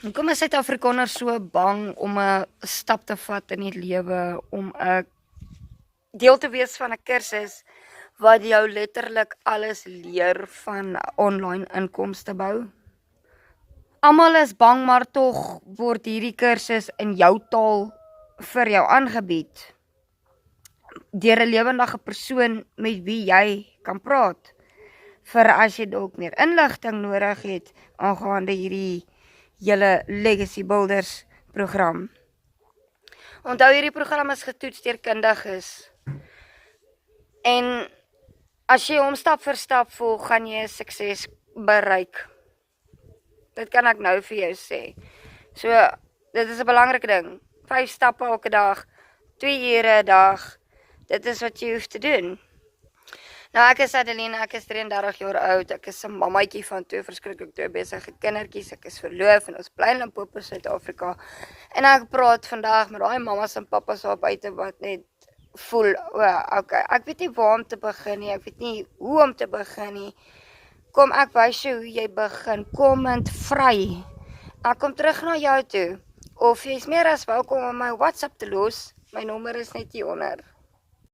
Hoekom is Suid-Afrikaners so bang om 'n stap te vat in die lewe, om 'n deel te wees van 'n kursus wat jou letterlik alles leer van online inkomste bou? Almal is bang, maar tog word hierdie kursus in jou taal vir jou aangebied deur 'n lewendige persoon met wie jy kan praat, vir as jy dalk meer inligting nodig het aangaande hierdie hele Legacy Builders program. Onthou, hierdie program is getoets deur kundiges. En as jy hom stap vir stap volg, gaan jy sukses bereik. Dit kan ek nou vir jou sê. So, dit is 'n belangrike ding. 5 stappe elke dag, 2 ure 'n dag. Dit is wat jy hoef te doen. Nou, ek is Adeline, ek is 33 jaar oud, ek is 'n mammaatjie van 2 besige kindertjies, ek is verloof en ons bly in Limpopo, Suid-Afrika. En ek praat vandag met daai mammas en pappas daar buite wat net voel, okay, ek weet nie waar om te begin nie, ek weet nie hoe om te begin nie. Kom, ek wys jou hoe jy begin, kom en vry. Ek kom terug na jou toe, of jy is meer as welkom om my WhatsApp te los, my nommer is net hieronder.